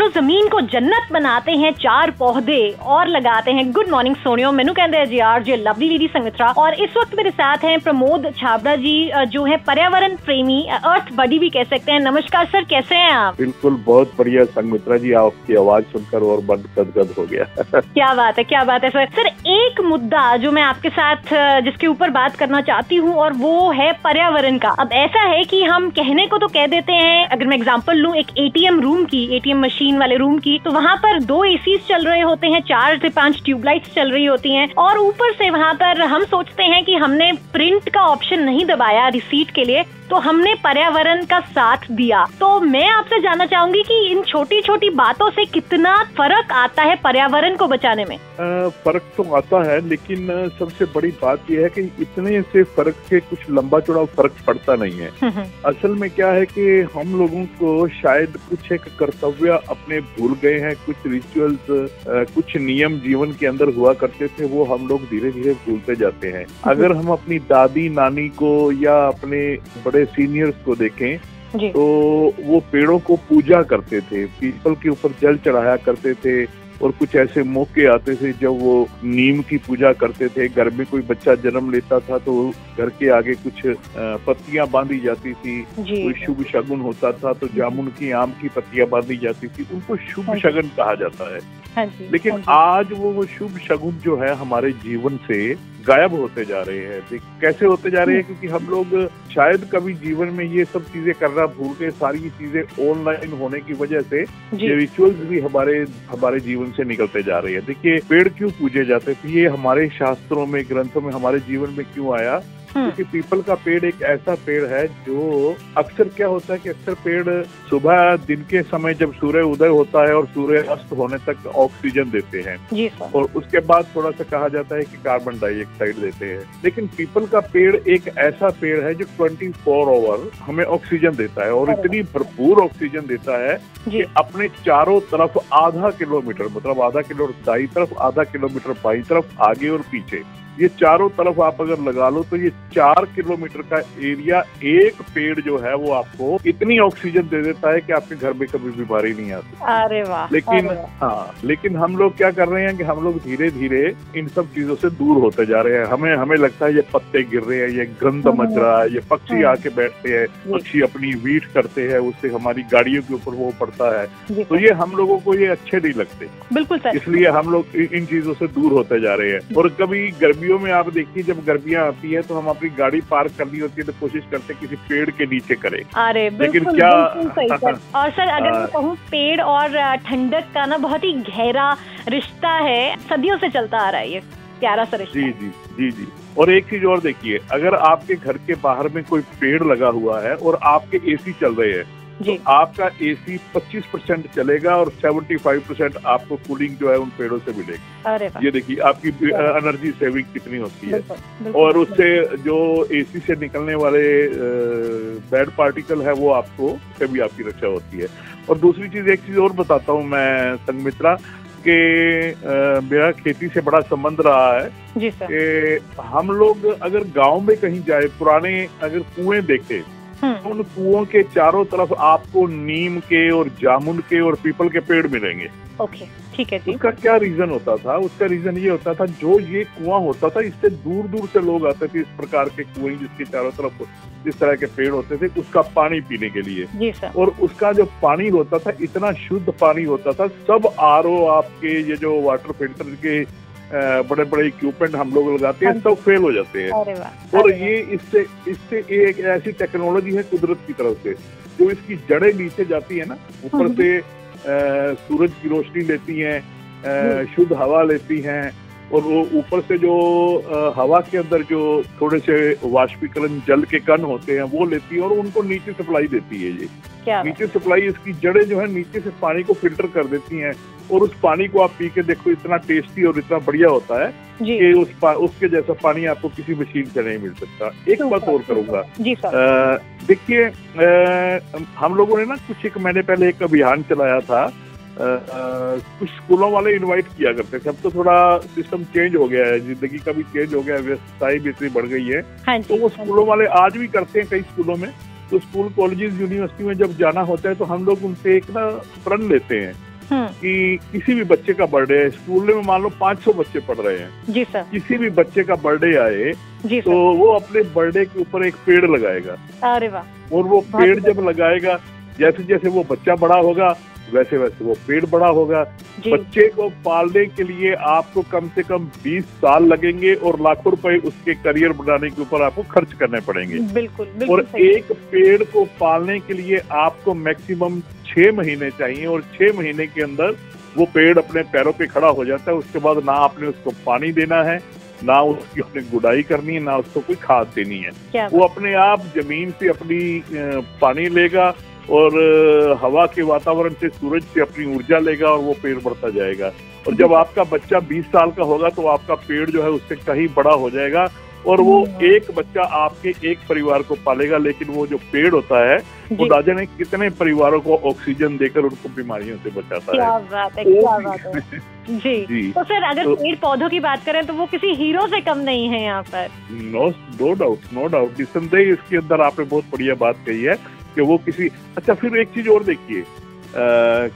जमीन को जन्नत बनाते हैं, 4 पौधे और लगाते हैं। गुड मॉर्निंग सोनियो, मैनू कहते हैं जी आर जे लवली दीदी संगमित्रा, और इस वक्त मेरे साथ हैं प्रमोद छाबड़ा जी, जो है पर्यावरण प्रेमी, अर्थ बडी भी कह सकते हैं। नमस्कार सर, कैसे हैं आप? बिल्कुल, बहुत बढ़िया संगमित्रा जी, आपकी आवाज सुनकर और मन गदगद हो गया। क्या बात है, क्या बात है सर। सर एक मुद्दा जो मैं आपके साथ जिसके ऊपर बात करना चाहती हूँ, और वो है पर्यावरण का। अब ऐसा है कि हम कहने को तो कह देते हैं, अगर मैं एग्जांपल लूं एक एटीएम रूम की, एटीएम मशीन वाले रूम की, तो वहाँ पर 2 एसीज चल रहे होते हैं, 4 से 5 ट्यूबलाइट्स चल रही होती हैं, और ऊपर से वहाँ पर हम सोचते हैं कि हमने प्रिंट का ऑप्शन नहीं दबाया रिसीट के लिए, तो हमने पर्यावरण का साथ दिया। तो मैं आपसे जानना चाहूंगी कि इन छोटी छोटी बातों से कितना फर्क आता है पर्यावरण को बचाने में? फर्क तो आता है, लेकिन सबसे बड़ी बात यह है कि इतने से फर्क से कुछ लंबा चौड़ा फर्क पड़ता नहीं है। असल में क्या है कि हम लोगों को शायद कुछ एक कर्तव्य अपने भूल गए हैं, कुछ रिचुअल्स, कुछ नियम जीवन के अंदर हुआ करते थे, वो हम लोग धीरे धीरे भूलते जाते हैं। अगर हम अपनी दादी नानी को या अपने बड़े सीनियर्स को देखें तो वो पेड़ों को पूजा करते थे, पीपल के ऊपर जल चढ़ाया करते थे, और कुछ ऐसे मौके आते थे जब वो नीम की पूजा करते थे। घर में कोई बच्चा जन्म लेता था तो घर के आगे कुछ पत्तियां बांधी जाती थी, कोई शुभ शगुन होता था तो जामुन की, आम की पत्तियां बांधी जाती थी, उनको शुभ शगुन कहा जाता है। लेकिन आज वो शुभ शगुन जो है हमारे जीवन से गायब होते जा रहे हैं। कैसे होते जा रहे हैं? क्योंकि हम लोग शायद कभी जीवन में ये सब चीजें करना भूल गए। सारी चीजें ऑनलाइन होने की वजह से ये रिचुअल्स भी हमारे जीवन से निकलते जा रहे हैं। देखिए, पेड़ क्यों पूजे जाते थे, ये हमारे शास्त्रों में, ग्रंथों में, हमारे जीवन में क्यों आया? क्योंकि पीपल का पेड़ एक ऐसा पेड़ है जो अक्सर क्या होता है कि अक्सर पेड़ सुबह दिन के समय जब सूर्य उदय होता है और सूर्य अस्त होने तक ऑक्सीजन देते हैं, और उसके बाद थोड़ा सा कहा जाता है कि कार्बन डाइऑक्साइड देते हैं। लेकिन पीपल का पेड़ एक ऐसा पेड़ है जो 24 आवर हमें ऑक्सीजन देता है, और इतनी भरपूर ऑक्सीजन देता है कि अपने चारों तरफ आधा किलोमीटर, मतलब आधा किलोमीटर दाईं तरफ, आधा किलोमीटर बाईं तरफ, आगे और पीछे, ये चारों तरफ आप अगर लगा लो तो ये 4 किलोमीटर का एरिया एक पेड़ जो है वो आपको इतनी ऑक्सीजन दे देता है कि आपके घर में कभी बीमारी नहीं आती। अरे वाह। लेकिन हम लोग क्या कर रहे हैं कि हम लोग धीरे धीरे इन सब चीजों से दूर होते जा रहे हैं। हमें लगता है ये पत्ते गिर रहे हैं, ये गंध मच रहा है, ये पक्षी आके बैठते हैं, पक्षी अपनी वीट करते हैं, उससे हमारी गाड़ियों के ऊपर वो पड़ता है, तो ये हम लोगों को ये अच्छे नहीं लगते। बिल्कुल सर। इसलिए हम लोग इन चीजों से दूर होते जा रहे हैं। और कभी गर्मियों में आप देखिए, जब गर्मियां आती है तो हम अपनी गाड़ी पार्क करनी होती है तो कोशिश करते हैं किसी पेड़ के नीचे करें। अरे लेकिन क्या सही सर। और सर अगर मैं कहूँ, पेड़ और ठंडक का ना बहुत ही गहरा रिश्ता है, सदियों से चलता आ रहा है ये प्यारा सा रिश्ता। जी। और एक चीज और देखिए, अगर आपके घर के बाहर में कोई पेड़ लगा हुआ है और आपके एसी चल रहे हैं, तो आपका एसी 25% चलेगा और 75% आपको कूलिंग जो है उन पेड़ों से मिलेगी। ये देखिए आपकी एनर्जी सेविंग कितनी होती है। और उससे जो एसी से निकलने वाले बैड पार्टिकल है वो आपको, से भी आपकी रक्षा होती है। और दूसरी चीज, एक चीज और बताता हूँ मैं संगमित्रा, कि मेरा खेती से बड़ा संबंध रहा है कि हम लोग अगर गांव में कहीं जाए, पुराने अगर कुएं देखे, उन कुओं के चारों तरफ आपको नीम के और जामुन के और पीपल के पेड़ मिलेंगे। ओके, ठीक है जी। उसका क्या रीजन होता था? उसका रीजन ये होता था, जो ये कुआं होता था इससे दूर दूर से लोग आते थे, इस प्रकार के कुएं जिसके चारों तरफ जिस तरह के पेड़ होते थे, उसका पानी पीने के लिए। जी सर। और उसका जो पानी होता था इतना शुद्ध पानी होता था। सब आरओ आपके ये जो वाटर फिल्टर के बड़े बड़े इक्विपमेंट हम लोग लगाते हैं, सब फेल हो जाते हैं। और ये इससे एक ऐसी टेक्नोलॉजी है कुदरत की तरफ से, जो इसकी जड़ें नीचे जाती है ना, ऊपर से सूरज की रोशनी लेती हैं, शुद्ध हवा लेती हैं, और वो ऊपर से जो हवा के अंदर जो थोड़े से वाष्पीकरण जल के कण होते हैं वो लेती है, और उनको नीचे सप्लाई देती है। ये नीचे सप्लाई, इसकी जड़ें जो है नीचे से पानी को फिल्टर कर देती हैं, और उस पानी को आप पी के देखो, इतना टेस्टी और इतना बढ़िया होता है कि उसके जैसा पानी आपको किसी मशीन से नहीं मिल सकता। एक बात और करूंगा, देखिए हम लोगों ने ना एक महीने पहले एक अभियान चलाया था। कुछ स्कूलों वाले इनवाइट किया करते थे। अब तो थोड़ा सिस्टम चेंज हो गया है, जिंदगी का भी चेंज हो गया है, व्यस्तताएं भी इतनी बढ़ गई है। तो वो स्कूलों वाले आज भी करते हैं कई स्कूलों में। तो स्कूल, कॉलेजेस, यूनिवर्सिटी में जब जाना होता है तो हम लोग उनसे एक ना प्रण लेते हैं कि किसी भी बच्चे का बर्थडे है, स्कूल में मान लो 500 बच्चे पढ़ रहे हैं जी सर, किसी भी बच्चे का बर्थडे आए जी तो वो अपने बर्थडे के ऊपर एक पेड़ लगाएगा। अरे वाह। और वो पेड़ जब लगाएगा, जैसे जैसे वो बच्चा बड़ा होगा वैसे वैसे वो पेड़ बड़ा होगा। बच्चे को पालने के लिए आपको कम से कम 20 साल लगेंगे और लाखों रुपए उसके करियर बनाने के ऊपर आपको खर्च करने पड़ेंगे। बिल्कुल और एक पेड़ को पालने के लिए आपको मैक्सिमम 6 महीने चाहिए और 6 महीने के अंदर वो पेड़ अपने पैरों पे खड़ा हो जाता है। उसके बाद ना आपने उसको पानी देना है, ना उसकी अपनी गुड़ाई करनी है, ना उसको कोई खाद देनी है। वो अपने आप जमीन से अपनी पानी लेगा और हवा के वातावरण से, सूरज से अपनी ऊर्जा लेगा और वो पेड़ बढ़ता जाएगा। और जब आपका बच्चा 20 साल का होगा तो आपका पेड़ जो है उससे कहीं बड़ा हो जाएगा और वो एक बच्चा आपके एक परिवार को पालेगा। लेकिन वो जो पेड़ होता है वो ना जाने कितने परिवारों को ऑक्सीजन देकर उनको बीमारियों से बचाता है। क्या बात है, क्या बात है। जी। तो सर अगर पेड़ पौधों की बात करें तो वो किसी हीरो से कम नहीं है यहाँ पर। नो डाउट निसंदेह इसके अंदर आपने बहुत बढ़िया बात कही है कि वो किसी। अच्छा, फिर एक चीज और देखिए,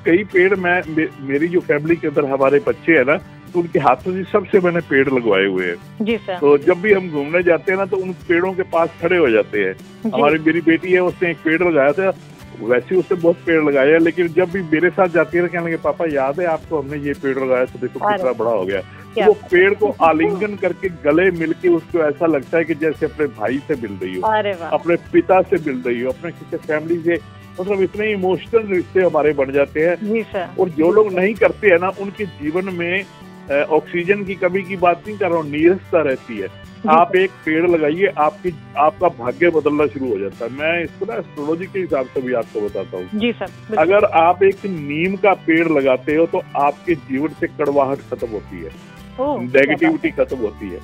कई पेड़ मेरी जो फैमिली के अंदर हमारे बच्चे हैं ना, तो उनके हाथों से सबसे मैंने पेड़ लगवाए हुए हैं। जी सर। तो जब भी हम घूमने जाते हैं ना तो उन पेड़ों के पास खड़े हो जाते हैं। हमारी मेरी बेटी है, उसने एक पेड़ लगाया था, वैसे उसने बहुत पेड़ लगाए हैं, लेकिन जब भी मेरे साथ जाती है कहने लगे पापा याद है आपको हमने ये पेड़ लगाया तो देखो कितना बड़ा हो गया। तो वो पेड़ को आलिंगन करके गले मिलके उसको ऐसा लगता है कि जैसे अपने भाई से मिल रही हो, अपने पिता से मिल रही हो, अपने किसी फैमिली से। मतलब इतने इमोशनल रिश्ते हमारे बन जाते हैं। और जो लोग नहीं करते हैं ना, उनके जीवन में ऑक्सीजन की कमी की बात नहीं कर रहा हूँ, नीरसता रहती है। आप एक पेड़ लगाइए, आपका भाग्य बदलना शुरू हो जाता है। मैं इसको ना एस्ट्रोलॉजी के हिसाब से भी आपको बताता हूँ। जी सर। अगर आप एक नीम का पेड़ लगाते हो तो आपके जीवन से कड़वाहट खत्म होती है, नेगेटिविटी खत्म होती है।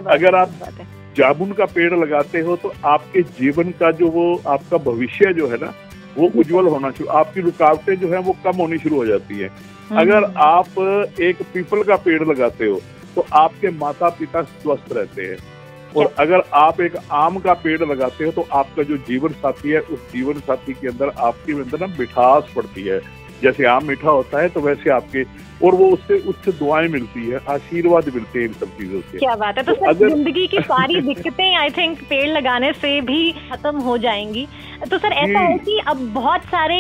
अगर आप जामुन का पेड़ लगाते हो तो आपके जीवन का जो वो आपका भविष्य जो है ना वो उज्जवल होना शुरू, आपकी रुकावटें जो है वो कम होनी शुरू हो जाती है। अगर आप एक पीपल का पेड़ लगाते हो तो आपके माता पिता स्वस्थ रहते हैं। और अगर आप एक आम का पेड़ लगाते हो तो आपका जो जीवन साथी है उस जीवन साथी के अंदर आपके अंदर ना मिठास पड़ती है। जैसे आम मीठा होता है तो वैसे आपके, और वो उससे दुआएं मिलती है, आशीर्वाद मिलते हैं इन सब चीजों से। क्या बात है। तो सर जिंदगी की सारी दिक्कतें आई थिंक पेड़ लगाने से भी खत्म हो जाएंगी। तो सर ऐसा है कि अब बहुत सारे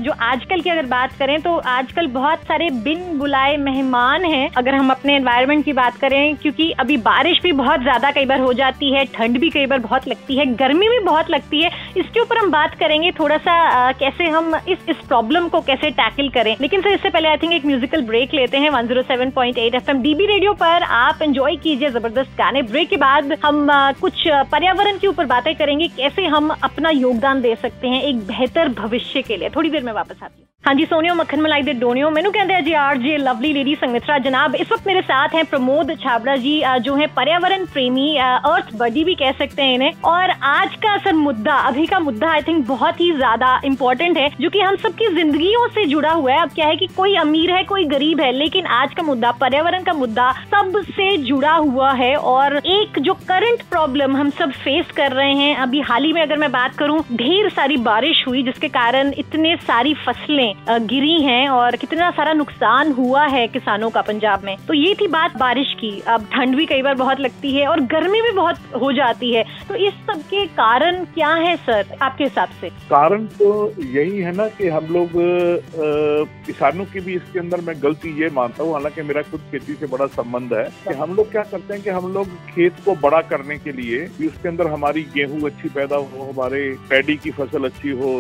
जो आजकल की अगर बात करें तो आजकल बहुत सारे बिन बुलाए मेहमान हैं, अगर हम अपने एनवायरनमेंट की बात करें, क्योंकि अभी बारिश भी बहुत ज्यादा कई बार हो जाती है, ठंड भी कई बार बहुत लगती है, गर्मी भी बहुत लगती है। इसके ऊपर हम बात करेंगे थोड़ा सा कैसे हम इस प्रॉब्लम को कैसे टैकल करें। लेकिन सर इससे पहले आई थिंक एक म्यूजिकल ब्रेक लेते हैं। 107.8 FM DB रेडियो पर आप एंजॉय कीजिए जबरदस्त गाने। ब्रेक के बाद हम कुछ पर्यावरण के ऊपर बातें करेंगे, कैसे हम अपना योगदान दे सकते हैं एक बेहतर भविष्य के लिए। थोड़ी देर में वापस आती हूँ। हाँ जी, सोनियो मक्खन मलाई दे डोनियो मैनू कहते हैं जी RJ लवली लेडी संगमित्रा जनाब। इस वक्त मेरे साथ हैं प्रमोद छाबड़ा जी, जो है पर्यावरण प्रेमी, अर्थ बडी भी कह सकते हैं इन्हें। और आज का सर मुद्दा, अभी का मुद्दा आई थिंक बहुत ही ज्यादा इम्पोर्टेंट है, जो कि हम सबकी जिंदगियों से जुड़ा हुआ है। अब क्या है कि कोई अमीर है कोई गरीब है, लेकिन आज का मुद्दा, पर्यावरण का मुद्दा सबसे जुड़ा हुआ है। और एक जो करंट प्रॉब्लम हम सब फेस कर रहे हैं, अभी हाल ही में अगर मैं बात करूं, ढेर सारी बारिश हुई जिसके कारण इतने सारी फसलें गिरी हैं और कितना सारा नुकसान हुआ है किसानों का पंजाब में। तो ये थी बात बारिश की। अब ठंड भी कई बार बहुत लगती है और गर्मी भी बहुत हो जाती है। तो इस सब के कारण क्या है सर आपके हिसाब से? कारण तो यही है ना कि हम लोग किसानों की भी इसके अंदर मैं गलती ये मानता हूँ, हालांकि मेरा खुद खेती से बड़ा संबंध है, कि हम लोग क्या करते हैं कि हम लोग खेत को बड़ा करने के लिए उसके अंदर हमारी गेहूं अच्छी पैदा हो, हमारे पैडी की फसल अच्छी हो,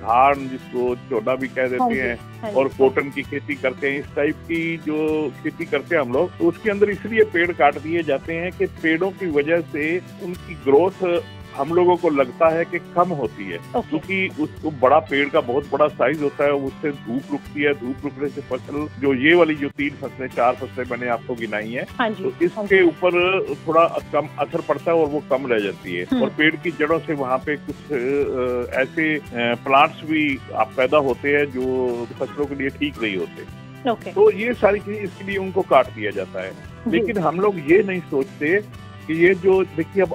धान जिसको चोडा भी कह देते हैं, और कॉटन की खेती करते हैं, इस टाइप की जो खेती करते हैं हम लोग, तो उसके अंदर इसलिए पेड़ काट दिए जाते हैं कि पेड़ों की वजह से उनकी ग्रोथ हम लोगों को लगता है कि कम होती है, क्योंकि उसको बड़ा पेड़ का बहुत बड़ा साइज होता है, उससे धूप रुकती है, धूप रुकने से फसल जो ये वाली जो 3 फसलें 4 फसलें मैंने आपको गिनाई है, तो इसके ऊपर थोड़ा कम असर पड़ता है और वो कम रह जाती है। और पेड़ की जड़ों से वहाँ पे कुछ ऐसे प्लांट्स भी पैदा होते हैं जो फसलों के लिए ठीक नहीं होते। तो ये सारी चीजें इसके लिए उनको काट दिया जाता है। लेकिन हम लोग ये नहीं सोचते कि ये जो देखिए अब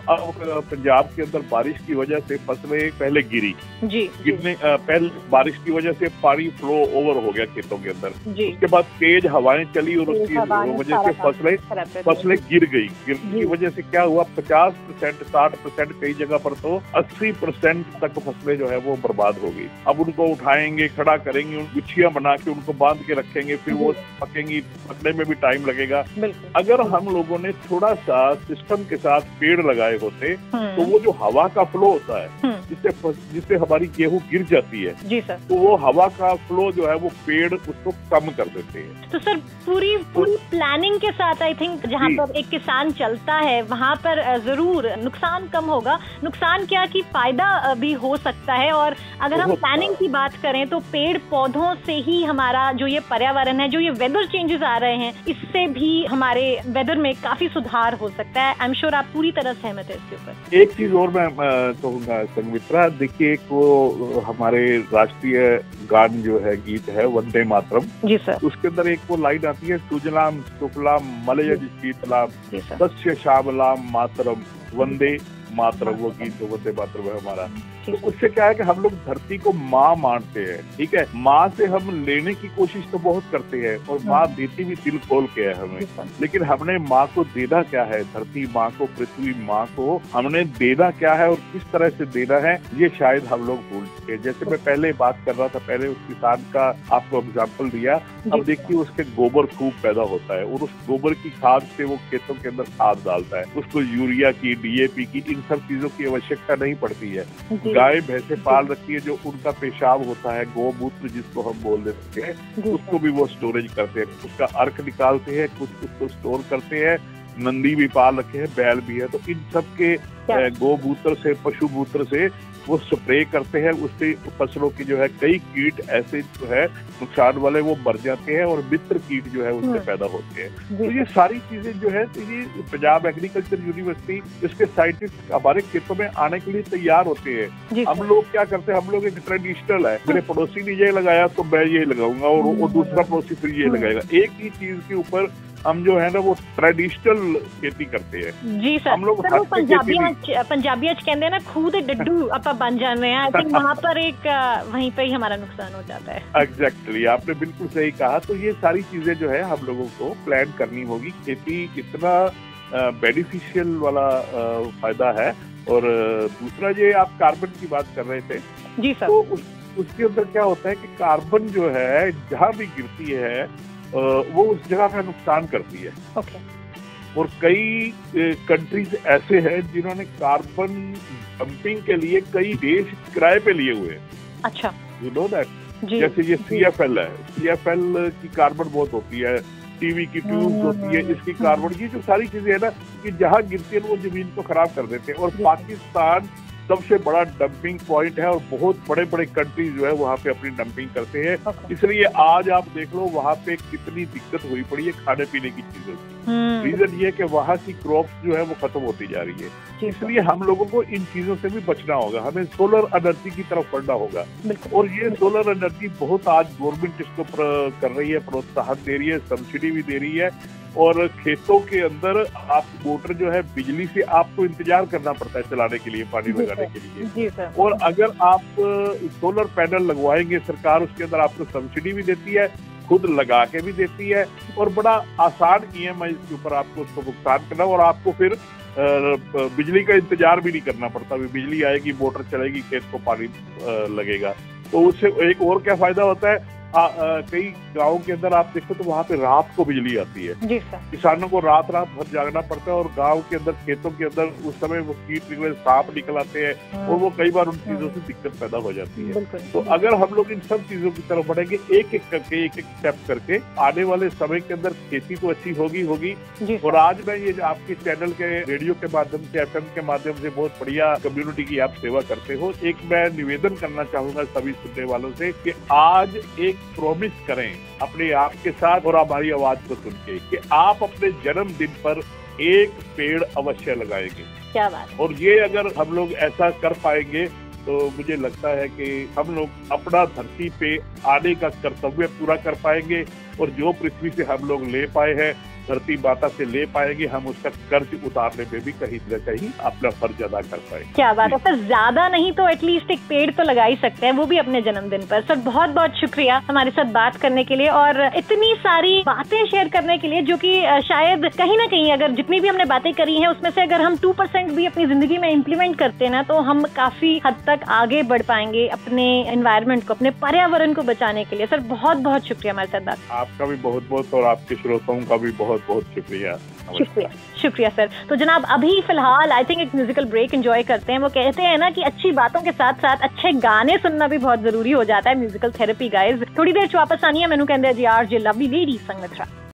पंजाब के अंदर बारिश की वजह से फसलें पहले गिरी जी, गिरने पहले बारिश की वजह से पानी फ्लो ओवर हो गया खेतों के अंदर। उसके बाद तेज हवाएं चली और उसकी वजह से फसलें गिर गई। गिरने की वजह से क्या हुआ, 50%, 60%, कई जगह पर तो 80% तक फसलें जो है वो बर्बाद हो गई। अब उनको उठाएंगे, खड़ा करेंगे, गुच्छियां बना के उनको बांध के रखेंगे, फिर वो पकेंगी, पकने में भी टाइम लगेगा। अगर हम लोगों ने थोड़ा सा सिस्टम के साथ पेड़ लगाए होते तो वो जो हवा का फ्लो होता है जिससे हमारी गेहूं गिर जाती है जी सर, तो वो हवा का फ्लो जो है वो पेड़ उसको कम कर देते हैं। तो सर पूरी प्लानिंग के साथ आई थिंक जहाँ पर एक किसान चलता है वहाँ पर जरूर नुकसान कम होगा। नुकसान क्या कि फायदा भी हो सकता है। और अगर हम प्लानिंग की बात करें तो पेड़ पौधों से ही हमारा जो ये पर्यावरण है, जो ये वेदर चेंजेस आ रहे हैं, इससे भी हमारे वेदर में काफी सुधार हो सकता है। आई एम श्योर आप पूरी तरह सहमत है इसके ऊपर। एक चीज और मैं कहूँगा संगमित्रा, देखिए वो हमारे राष्ट्रीय गान जो है, गीत है वंदे मातरम जी सर, उसके अंदर एक वो लाइन आती है, सुजलाम सुफलाम मलयज शीतलाम सस्य श्यामलाम मातरम वंदे मातरम। वो गीत तो वंदे मातरम है हमारा। तो उससे क्या है कि हम लोग धरती को माँ मानते हैं, ठीक है। माँ से हम लेने की कोशिश तो बहुत करते हैं और माँ देती भी दिल खोल के है हमें, लेकिन हमने माँ को देना क्या है, धरती माँ को, पृथ्वी माँ को हमने देना क्या है और किस तरह से देना है, ये शायद हम लोग भूल चुके। जैसे मैं पहले बात कर रहा था, पहले उस किसान का आपको एग्जाम्पल दिया। अब देखिए उसके गोबर खूब पैदा होता है और उस गोबर की खाद से वो खेतों के अंदर खाद डालता है। उसको यूरिया की, DAP की, इन सब चीजों की आवश्यकता नहीं पड़ती है। गाय भैंसे पाल रखी है, जो उनका पेशाब होता है, गोमूत्र जिसको हम बोल देते हैं, उसको भी वो स्टोरेज करते हैं, उसका अर्क निकालते हैं, कुछ उसको स्टोर करते हैं। नंदी भी पाल रखे हैं, बैल भी है, तो इन सब के गोमूत्र से, पशु मूत्र से वो स्प्रे करते हैं। उससे फसलों की जो है कई कीट ऐसे जो है नुकसान वाले वो मर जाते हैं और मित्र कीट जो है उससे पैदा होते हैं। तो ये सारी चीजें जो है, तो ये पंजाब एग्रीकल्चर यूनिवर्सिटी, इसके साइंटिस्ट हमारे खेतों में आने के लिए तैयार होते हैं। हम लोग क्या करते हैं, हम लोग एक ट्रेडिशनल है, मेरे पड़ोसी ने ये लगाया तो मैं ये लगाऊंगा और वो दूसरा पड़ोसी फिर ये लगाएगा। एक ही चीज के ऊपर हम जो है ना वो ट्रेडिशनल खेती करते हैं जी सर। हम लोग पंजाबियां कहते हैं ना, खुद डड्डू अपा बन जाते हैं। आई थिंक वहाँ पर एक वहीं पे ही हमारा नुकसान हो जाता है। एग्जैक्टली, आपने बिल्कुल सही कहा। तो ये सारी चीजें जो है हम लोगों को प्लान करनी होगी। खेती कितना बेनिफिशियल वाला फायदा है। और दूसरा, ये आप कार्बन की बात कर रहे थे जी सर, तो उसके अंदर क्या होता है कि कार्बन जो है जहाँ भी गिरती है वो उस जगह का नुकसान करती है। और कई कंट्रीज ऐसे हैं जिन्होंने कार्बन डंपिंग के लिए कई देश किराए पे लिए हुए हैं। अच्छा, यू नो दैट। जैसे ये CFL है, CFL की कार्बन बहुत होती है, टीवी की ट्यूब्स होती है, इसकी कार्बन, ये जो सारी चीजें है ना कि जहाँ गिरती है वो जमीन को खराब कर देते हैं। और पाकिस्तान सबसे बड़ा डंपिंग पॉइंट है और बहुत बड़े बड़े कंट्रीज जो है वहाँ पे अपनी डंपिंग करते हैं। इसलिए आज आप देख लो वहाँ पे कितनी दिक्कत हुई पड़ी है खाने पीने की चीजों की। रीजन ये है कि वहाँ की क्रॉप्स जो है वो खत्म होती जा रही है। इसलिए हम लोगों को इन चीजों से भी बचना होगा, हमें सोलर एनर्जी की तरफ बढ़ना होगा। और ये सोलर एनर्जी बहुत आज गवर्नमेंट इसको कर रही है, प्रोत्साहन दे रही है, सब्सिडी भी दे रही है। और खेतों के अंदर आप मोटर जो है बिजली से आपको इंतजार करना पड़ता है चलाने के लिए, पानी लगाने के लिए। और अगर आप सोलर पैनल लगवाएंगे, सरकार उसके अंदर आपको सब्सिडी भी देती है, खुद लगा के भी देती है और बड़ा आसान EMI के ऊपर आपको उसको भुगतान करना। और आपको फिर बिजली का इंतजार भी नहीं करना पड़ता, बिजली आएगी, मोटर चलेगी, खेत को पानी लगेगा। तो उससे एक और क्या फायदा होता है, कई गाँव के अंदर आप देखो तो वहाँ पे रात को बिजली आती है जी सर। किसानों को रात भर जागना पड़ता है और गांव के अंदर, खेतों के अंदर उस समय वो कीट निकले, सांप निकल आते हैं और वो कई बार उन चीजों से दिक्कत पैदा हो जाती है। तो अगर हम लोग इन सब चीजों की तरफ बढ़ेंगे, एक एक करके, एक एक स्टेप करके, आने वाले समय के अंदर खेती तो अच्छी होगी। और आज मैं ये आपके चैनल के, रेडियो के माध्यम से, FM के माध्यम से बहुत बढ़िया कम्युनिटी की आप सेवा करते हो। एक मैं निवेदन करना चाहूंगा सभी सुनने वालों से कि आज एक प्रॉमिस करें अपने आप के साथ और हमारी आवाज को सुन के कि आप अपने जन्मदिन पर एक पेड़ अवश्य लगाएंगे। क्या बात। और ये अगर हम लोग ऐसा कर पाएंगे तो मुझे लगता है कि हम लोग अपना धरती पे आने का कर्तव्य पूरा कर पाएंगे। और जो पृथ्वी से हम लोग ले पाए हैं धरती माता से ले पाएंगे, हम उसका कर्ज उतारने में भी कहीं न कहीं अपना फर्ज अदा कर पाएंगे। क्या बात है सर, ज्यादा नहीं तो एटलीस्ट एक पेड़ तो लगा ही सकते हैं, वो भी अपने जन्मदिन पर। सर बहुत बहुत शुक्रिया हमारे साथ बात करने के लिए और इतनी सारी बातें शेयर करने के लिए, जो कि शायद कहीं ना कहीं अगर जितनी भी हमने बातें करी हैं उसमें से अगर हम 2% भी अपनी जिंदगी में इम्प्लीमेंट करते हैं ना, तो हम काफी हद तक आगे बढ़ पाएंगे अपने एनवायरनमेंट को, अपने पर्यावरण को बचाने के लिए। सर बहुत बहुत शुक्रिया हमारे साथ बात। आपका भी बहुत बहुत और आपके श्रोताओं का भी बहुत बहुत शुक्रिया। शुक्रिया सर। तो जनाब अभी फिलहाल आई थिंक एक म्यूजिकल ब्रेक एंजॉय करते हैं। वो कहते हैं ना कि अच्छी बातों के साथ साथ अच्छे गाने सुनना भी बहुत जरूरी हो जाता है, म्यूजिकल थेरेपी गाइज। थोड़ी देर वापस आनी है, मैनू कहते हैं जी आरजे लवली लेडी संग में।